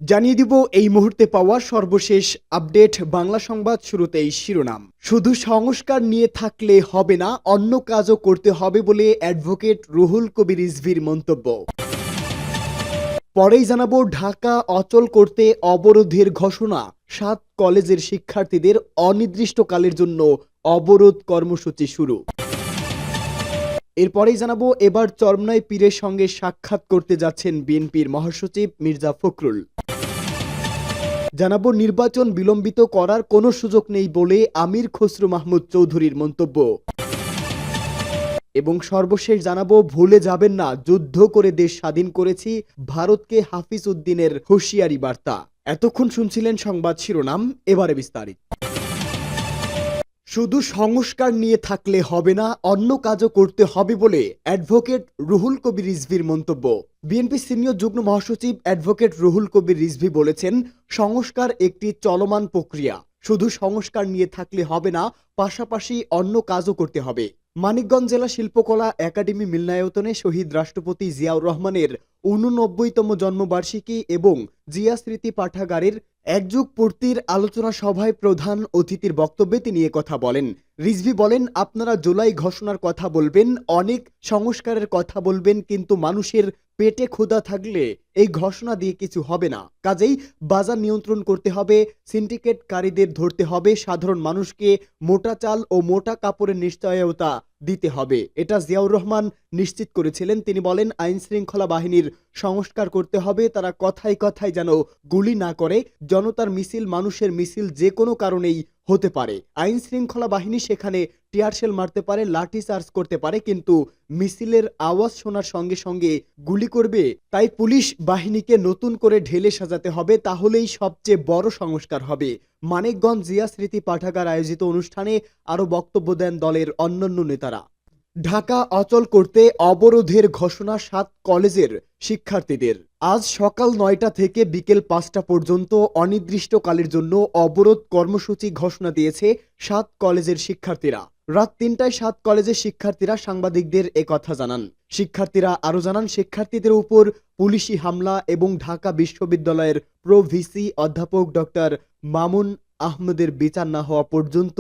জানিয়ে দিব এই মুহূর্তে পাওয়া সর্বশেষ আপডেট বাংলা সংবাদ। শুরুতেই শিরোনাম। শুধু সংস্কার নিয়ে থাকলে হবে না, অন্য কাজও করতে হবে বলে অ্যাডভোকেট রুহুল কবির রিজভীর মন্তব্য। পরেই জানাবো ঢাকা অচল করতে অবরোধের ঘোষণা, 7 কলেজের শিক্ষার্থীদের অনির্দিষ্টকালের জন্য অবরোধ কর্মসূচি শুরু। এরপরেই জানাবো এবার চরমনাই পীরের সঙ্গে সাক্ষাৎ করতে যাচ্ছেন বিএনপির মহাসচিব মির্জা ফখরুল। জানাবো নির্বাচন বিলম্বিত করার কোনো সুযোগ নেই বলে আমির খসরু মাহমুদ চৌধুরীর মন্তব্য। এবং সর্বশেষ জানাবো ভুলে যাবেন না, যুদ্ধ করে দেশ স্বাধীন করেছি, ভারতকে হাফিজ উদ্দিনের হুঁশিয়ারি বার্তা। এতক্ষণ শুনছিলেন সংবাদ শিরোনাম, এবারে বিস্তারিত। শুধু সংস্কার নিয়ে থাকলে হবে না, অন্য কাজও করতে হবে বলে অ্যাডভোকেট রুহুল কবির রিজভীর মন্তব্য। বিএনপি সিনিয়র যুগ্ম মহাসচিব অ্যাডভোকেট রুহুল কবির রিজভী বলেছেন, সংস্কার একটি চলমান প্রক্রিয়া। শুধু সংস্কার নিয়ে থাকলে হবে না, পাশাপাশি অন্য কাজও করতে হবে। মানিকগঞ্জ জেলা শিল্পকলা একাডেমি মিলনায়তনে শহীদ রাষ্ট্রপতি জিয়াউর রহমানের 89তম জন্মবার্ষিকী এবং জিয়া স্মৃতি পাঠাগারের একযুগ পূর্তির আলোচনা সভায় প্রধান অতিথির বক্তব্যে তিনি কথা বলেন। রিজভী বলেন, আপনারা জুলাই ঘোষণার কথা বলবেন, অনেক সংস্কারের কথা বলবেন, কিন্তু মানুষের পেটে ক্ষুধা থাকলে এই ঘোষণা দিয়ে কিছু হবে না। কাজেই বাজার নিয়ন্ত্রণ করতে হবে, সিন্ডিকেটকারীদের ধরতে হবে, সাধারণ মানুষকে মোটা চাল ও মোটা কাপড়ের নিশ্চয়তা দিতে হবে। এটা জিয়াউর রহমান নিশ্চিত করেছিলেন। তিনি বলেন, আইন শৃঙ্খলা বাহিনীর সংস্কার করতে হবে, তারা কথায় কথায় যেন গুলি না করে। জনতার মিছিল, মানুষের মিছিল যে কোনো কারণেই হতে পারে। আইন শৃঙ্খলা বাহিনী সেখানে টিয়ারশেল মারতে পারে, লাঠি চার্জ করতে পারে, কিন্তু মিছিলের আওয়াজ শোনার সঙ্গে সঙ্গে গুলি করবে? তাই পুলিশ বাহিনীকে নতুন করে ঢেলে সাজাতে হবে, তাহলেই সবচেয়ে বড় সংস্কার হবে। মানিকগঞ্জ জিয়া স্মৃতি পাঠাগার আয়োজিত অনুষ্ঠানে আরো বক্তব্য দেন দলের অন্যান্য নেতারা। ঢাকা অচল করতে অবরোধের ঘোষণা 7 কলেজের শিক্ষার্থীদের। আজ সকাল 9টা থেকে বিকেল 5টা পর্যন্ত অনির্দিষ্টকালের জন্য অবরোধ কর্মসূচি ঘোষণা দিয়েছে 7 কলেজের শিক্ষার্থীরা। রাত 3টায় 7 কলেজের শিক্ষার্থীরা সাংবাদিকদের একথা জানান। শিক্ষার্থীরা আরো জানান, শিক্ষার্থীদের উপর পুলিশি হামলা এবং ঢাকা বিশ্ববিদ্যালয়ের প্রো ভিসি অধ্যাপক ডক্টর মামুন আহমেদের বিচার না হওয়া পর্যন্ত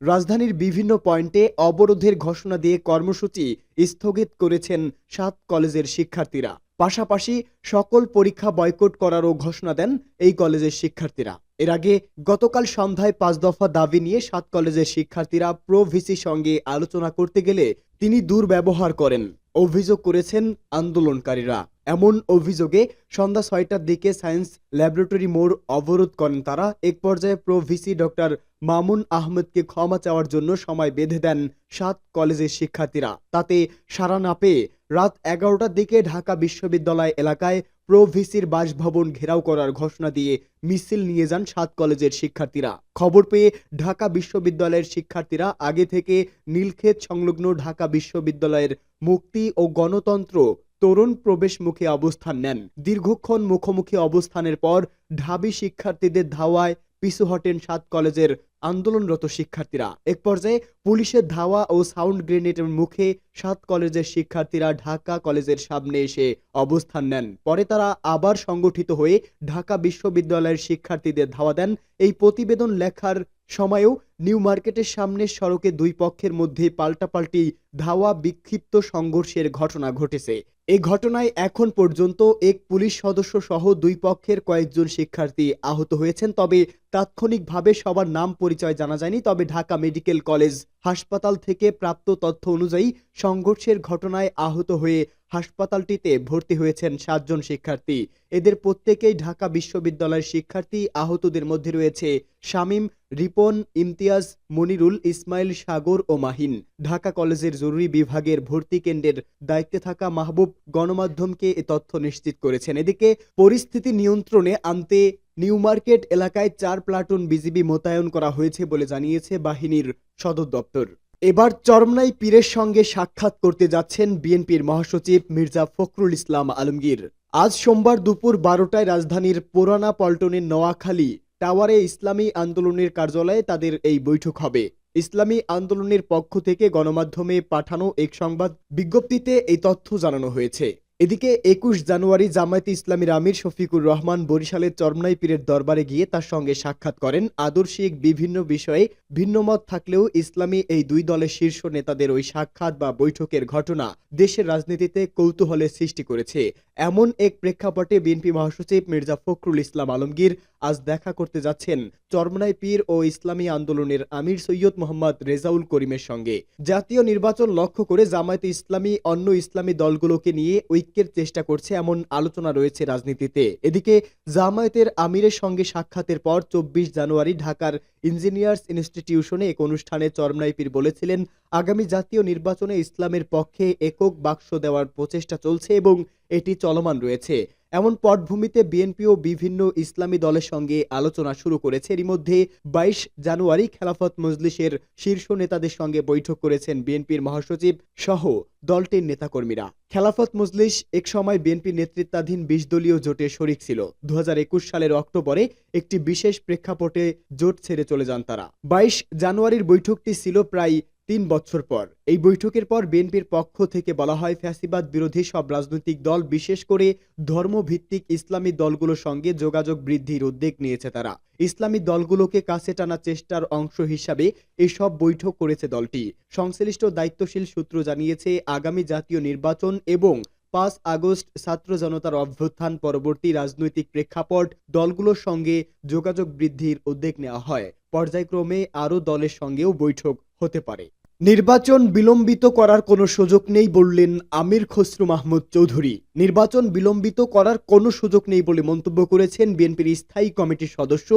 রাজধানীর বিভিন্ন পয়েন্টে অবরোধের ঘোষণা দিয়ে কর্মসূচি স্থগিত করেছেন 7 কলেজের শিক্ষার্থীরা। পাশাপাশি সকল পরীক্ষা বয়কট করারও ঘোষণা দেন এই কলেজের শিক্ষার্থীরা। এর আগে গতকাল সন্ধ্যায় 5 দফা দাবি নিয়ে 7 কলেজের শিক্ষার্থীরা প্রো ভিসির সঙ্গে আলোচনা করতে গেলে তিনি দুর্ব্যবহার করেন অভিযোগ করেছেন আন্দোলনকারীরা। এমন অভিযোগে সন্ধ্যা 6টার দিকে সায়েন্স ল্যাবরেটরি মোড় অবরোধ করেন তারা। এক পর্যায়ে প্রো ভিসি ডক্টর মামুন আহমেদকে ক্ষমা চাওয়ার জন্য সময় বেঁধে দেন 7 কলেজের শিক্ষার্থীরা। তাতে সাড়া না পেয়ে রাত 11টার দিকে ঢাকা বিশ্ববিদ্যালয় এলাকায় প্রো ভিসির বাসভবন ঘেরাও করার ঘোষণা দিয়ে মিছিল নিয়ে যান 7 কলেজের শিক্ষার্থীরা। খবর পেয়ে ঢাকা বিশ্ববিদ্যালয়ের শিক্ষার্থীরা আগে থেকে নীলক্ষেত সংলগ্ন ঢাকা বিশ্ববিদ্যালয়ের মুক্তি ও গণতন্ত্র তরুণ প্রবেশ মুখে অবস্থান নেন। দীর্ঘক্ষণ মুখোমুখি অবস্থানের পর ঢাবি শিক্ষার্থীদের ধাওয়ায় পিছু হটেন 7 কলেজের আন্দোলনরত শিক্ষার্থীরা। এক পর্যায়ে পুলিশের ধাওয়া ও সাউন্ড গ্রেনেডের মুখে 7 কলেজের শিক্ষার্থীরা ঢাকা কলেজের সামনে এসে অবস্থান নেন। পরে তারা আবার সংগঠিত হয়ে ঢাকা বিশ্ববিদ্যালয়ের শিক্ষার্থীদের ধাওয়া দেন। এই প্রতিবেদন লেখার সময়েও নিউ মার্কেটের সামনে সড়কে দুই পক্ষের মধ্যে পাল্টাপাল্টি ধাওয়া, বিক্ষিপ্ত সংঘর্ষের ঘটনা ঘটেছে। এই ঘটনায় এখন পর্যন্ত এক পুলিশ সদস্য সহ দুই পক্ষের কয়েকজন শিক্ষার্থী আহত হয়েছেন। তবে তাৎক্ষণিকভাবে সবার নাম পরিচয় জানা যায়নি। তবে ঢাকা মেডিকেল কলেজ হাসপাতাল থেকে প্রাপ্ত তথ্য অনুযায়ী সংঘর্ষের ঘটনায় আহত হয়ে হাসপাতালটিতে ভর্তি হয়েছেন 7 জন শিক্ষার্থী। এদের প্রত্যেকেই ঢাকা বিশ্ববিদ্যালয়ের শিক্ষার্থী। আহতদের মধ্যে রয়েছে শামীম, রিপন, ইমতিয়াজ, মনিরুল, ইসমাইল, সাগর ও মাহিন। ঢাকা কলেজের জরুরি বিভাগের ভর্তি কেন্দ্রের দায়িত্বে থাকা মাহবুব গণমাধ্যমকে এ তথ্য নিশ্চিত করেছেন। এদিকে পরিস্থিতি নিয়ন্ত্রণে আনতে নিউ মার্কেট এলাকায় 4 প্লাটুন বিজিবি মোতায়েন করা হয়েছে বলে জানিয়েছে বাহিনীর সদর দপ্তর। এবার চরমনাই পীরের সঙ্গে সাক্ষাৎ করতে যাচ্ছেন বিএনপির মহাসচিব মির্জা ফখরুল ইসলাম আলমগীর। আজ সোমবার দুপুর 12টায় রাজধানীর পুরানা পল্টনের নোয়াখালী টাওয়ারে ইসলামী আন্দোলনের কার্যালয়ে তাদের এই বৈঠক হবে। ইসলামী আন্দোলনের পক্ষ থেকে গণমাধ্যমে পাঠানো এক সংবাদ বিজ্ঞপ্তিতে এই তথ্য জানানো হয়েছে। এদিকে ২১ জানুয়ারি জামায়াতে ইসলামীর আমির শফিকুর রহমান বরিশালের চরমনাই পীরের দরবারে গিয়ে তার সঙ্গে সাক্ষাৎ করেন। আদর্শিক বিভিন্ন বিষয়ে ভিন্নমত থাকলেও ইসলামী এই দুই দলের শীর্ষ নেতাদের ওই সাক্ষাৎ বা বৈঠকের ঘটনা দেশের রাজনীতিতে কৌতূহলের সৃষ্টি করেছে। এমন এক প্রেক্ষাপটে বিএনপি মহাসচিব মির্জা ফখরুল ইসলাম আলমগীর আজ দেখা করতে যাচ্ছেন চরমনাই পীর ও ইসলামী আন্দোলনের আমির সৈয়দ মোহাম্মদ রেজাউল করিমের সঙ্গে। জাতীয় নির্বাচন লক্ষ্য করে জামায়াতে ইসলামী অন্য ইসলামী দলগুলোকে নিয়ে ঐক্যের চেষ্টা করছে এমন আলোচনা রয়েছে রাজনীতিতে। এদিকে জামায়াতের আমিরের সঙ্গে সাক্ষাতের পর ২৪ জানুয়ারি ঢাকার ইঞ্জিনিয়ার্স ইনস্টিটিউশনে এক অনুষ্ঠানে চরমনাই পীর বলেছিলেন, আগামী জাতীয় নির্বাচনে ইসলামের পক্ষে একক বাক্স দেওয়ার প্রচেষ্টা চলছে এবং এটি চলমান রয়েছে। এমন পটভূমিতে বিএনপিও বিভিন্ন ইসলামী দলের সঙ্গে আলোচনা শুরু করেছে। এরই মধ্যে ২২ জানুয়ারি খেলাফত মজলিসের শীর্ষ নেতাদের সঙ্গে বৈঠক করেছেন বিএনপির মহাসচিব সহ দলটির নেতাকর্মীরা। খেলাফত মজলিস একসময় বিএনপি নেতৃত্বাধীন ২০ দলীয় জোটে শরিক ছিল। ২০২১ সালের অক্টোবরে একটি বিশেষ প্রেক্ষাপটে জোট ছেড়ে চলে যান তারা। ২২ জানুয়ারির বৈঠকটি ছিল প্রায় ৩ বছর পর। এই বৈঠকের পর বিএনপির পক্ষ থেকে বলা হয়, ফ্যাসিবাদ বিরোধী সব রাজনৈতিক দল বিশেষ করে ধর্মভিত্তিক ইসলামী দলগুলোর সঙ্গে যোগাযোগ বৃদ্ধির উদ্যোগ নিয়েছে তারা। ইসলামী দলগুলোকে কাছে টানার চেষ্টার অংশ হিসাবে এসব বৈঠক করেছে দলটি। সংশ্লিষ্ট দায়িত্বশীল সূত্র জানিয়েছে, আগামী জাতীয় নির্বাচন এবং ৫ আগস্ট ছাত্র জনতার অভ্যুত্থান পরবর্তী রাজনৈতিক প্রেক্ষাপট দলগুলোর সঙ্গে যোগাযোগ বৃদ্ধির উদ্যোগ নেওয়া হয়। পর্যায়ক্রমে আরও দলের সঙ্গেও বৈঠক হতে পারে। নির্বাচন বিলম্বিত করার কোনো সুযোগ নেই বললেন আমির খসরু মাহমুদ চৌধুরী। নির্বাচন বিলম্বিত করার কোনো সুযোগ নেই বলে মন্তব্য করেছেন বিএনপির স্থায়ী কমিটির সদস্য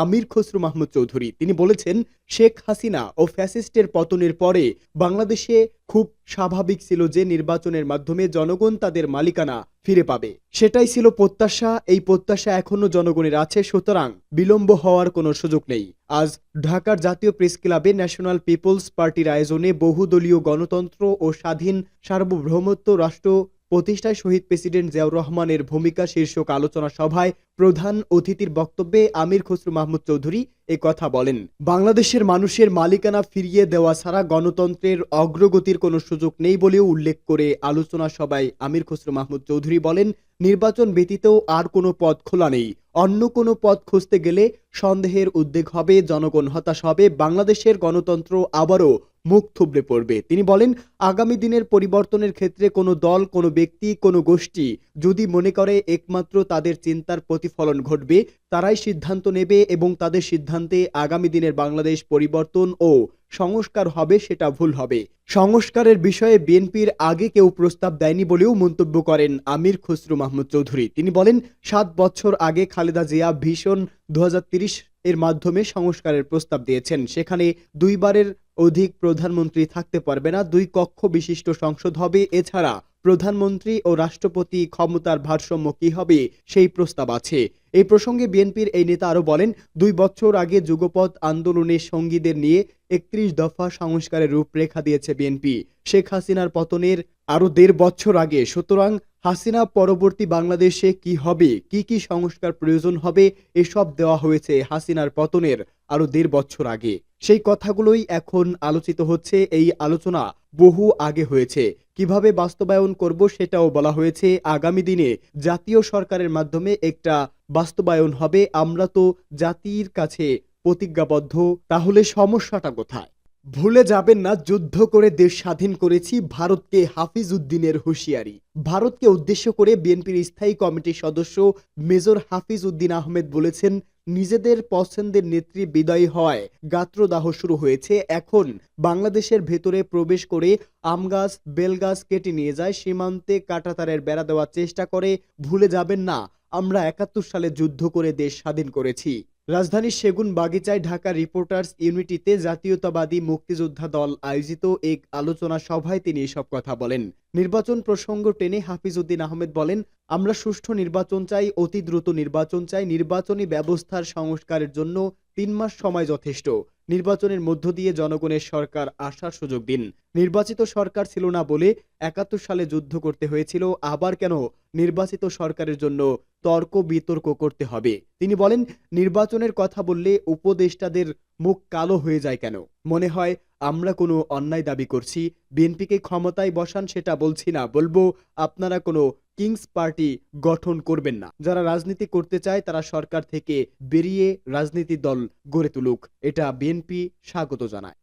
আমির খসরু মাহমুদ চৌধুরী। তিনি বলেছেন, শেখ হাসিনা ও ফ্যাসিস্টের পতনের পরে বাংলাদেশে খুব স্বাভাবিক ছিল যে নির্বাচনের মাধ্যমে জনগণ তাদের মালিকানা ফিরে পাবে। সেটাই ছিল প্রত্যাশা। এই প্রত্যাশা এখনো জনগণের আছে, সুতরাং বিলম্ব হওয়ার কোনো সুযোগ নেই। আজ ঢাকার জাতীয় প্রেস ক্লাবে ন্যাশনাল পিপলস পার্টির আয়োজনে বহুদলীয় গণতন্ত্র ও স্বাধীন সার্বভৌমত্ব রাষ্ট্র প্রতিষ্ঠায় শহীদ প্রেসিডেন্ট জিয়াউর রহমানের ভূমিকা শীর্ষক আলোচনা সভায় প্রধান অতিথির বক্তব্যে আমির খসরু মাহমুদ চৌধুরী কথা বলেন, বাংলাদেশের মানুষের মালিকানা ফিরিয়ে দেওয়া ছাড়া গণতন্ত্রের অগ্রগতির কোনো সুযোগ নেই বলেও উল্লেখ করে আলোচনা সভায় আমির খসরু মাহমুদ চৌধুরী বলেন, নির্বাচন ব্যতীত আর কোনো পথ খোলা নেই। অন্য কোনো পথ খুঁজতে গেলে সন্দেহের উদ্বেগ হবে, জনগণ হতাশ হবে, বাংলাদেশের গণতন্ত্র আবারও মুখ থুবড়ে পড়বে। তিনি বলেন, আগামী দিনের পরিবর্তনের ক্ষেত্রে কোনো দল, কোনো ব্যক্তি, কোনো গোষ্ঠী যদি মনে করে একমাত্র তাদের চিন্তার প্রতিফলন ঘটবে, তারাই সিদ্ধান্ত নেবে এবং তাদের সিদ্ধান্তে আগামী দিনের বাংলাদেশ পরিবর্তন ও সংস্কার হবে, সেটা ভুল হবে। সংস্কারের বিষয়ে বিএনপির আগে কেউ প্রস্তাব দেয়নি বলেও মন্তব্য করেন আমির খসরু মাহমুদ চৌধুরী। তিনি বলেন, ৭ বছর আগে খালেদা জিয়া ভিশন ২০৩০ এর মাধ্যমে সংস্কারের প্রস্তাব দিয়েছেন। সেখানে ২ বারের অধিক প্রধানমন্ত্রী থাকতে পারবে না, ২ কক্ষ বিশিষ্ট সংসদ হবে। এছাড়া প্রধানমন্ত্রী ও রাষ্ট্রপতি ক্ষমতার ভারসাম্য কি হবে সেই প্রস্তাব আছে। এই প্রসঙ্গে বিএনপির এই নেতা আরো বলেন, ২ বছর আগে যুগপৎ আন্দোলনের সঙ্গীদের নিয়ে ৩১ দফা সংস্কারের রূপরেখা দিয়েছে বিএনপি। শেখ হাসিনার পতনের আরো ১.৫ বছর আগে। সুতরাং হাসিনা পরবর্তী বাংলাদেশে কি হবে, কি সংস্কার প্রয়োজন হবে, এসব দেওয়া হয়েছে হাসিনার পতনের আরো ১.৫ বছর আগে। সেই কথাগুলোই এখন আলোচিত হচ্ছে। এই আলোচনা বহু আগে হয়েছে। কিভাবে বাস্তবায়ন করব সেটাও বলা হয়েছে। আগামী দিনে জাতীয় সরকারের মাধ্যমে একটা বাস্তবায়ন হবে। আমরা তো জাতির কাছে প্রতিজ্ঞাবদ্ধ। তাহলে সমস্যাটা কোথায়? ভুলে যাবেন না, যুদ্ধ করে দেশ স্বাধীন করেছি, ভারতকে হাফিজ উদ্দিনের হুঁশিয়ারি। ভারতকে উদ্দেশ্য করে বিএনপির স্থায়ী কমিটির সদস্য মেজর হাফিজ উদ্দিন আহমেদ বলেছেন, নিজেদের পছন্দের নেত্রী বিদায়ী হওয়ায় গাত্রদাহ শুরু হয়েছে। এখন বাংলাদেশের ভেতরে প্রবেশ করে আম গাছ, বেল গাছ কেটে নিয়ে যায়, সীমান্তে কাঁটাতারের বেড়া দেওয়ার চেষ্টা করে। ভুলে যাবেন না, আমরা ৭১ সালে যুদ্ধ করে দেশ স্বাধীন করেছি। রাজধানীর সেগুন বাগিচায় ঢাকা রিপোর্টার্স ইউনিটিতে জাতীয়তাবাদী মুক্তিযোদ্ধা দল আয়োজিত এক আলোচনা সভায় তিনি এসব কথা বলেন। নির্বাচন প্রসঙ্গ টেনে হাফিজ উদ্দিন আহমেদ বলেন, আমরা সুষ্ঠু নির্বাচন চাই, অতি দ্রুত নির্বাচন চাই। নির্বাচনী ব্যবস্থার সংস্কারের জন্য ৩ মাস সময় যথেষ্ট। নির্বাচনের মধ্য দিয়ে জনগণের সরকার আসার সুযোগ দিন। নির্বাচিত সরকার ছিল না বলে ৭১ সালে যুদ্ধ করতে হয়েছিল, আবার কেন নির্বাচিত সরকারের জন্য তর্ক বিতর্ক করতে হবে? তিনি বলেন, নির্বাচনের কথা বললে উপদেষ্টাদের মুখ কালো হয়ে যায় কেন? মনে হয় আমরা কোনো অন্যায় দাবি করছি। বিএনপিকে ক্ষমতায় বসান সেটা বলছি না, বলবো আপনারা কোনো কিংস পার্টি গঠন করবেন না। যারা রাজনীতি করতে চায় তারা সরকার থেকে বেরিয়ে রাজনীতি দল গড়ে তুলুক, এটা বিএনপি স্বাগত জানায়।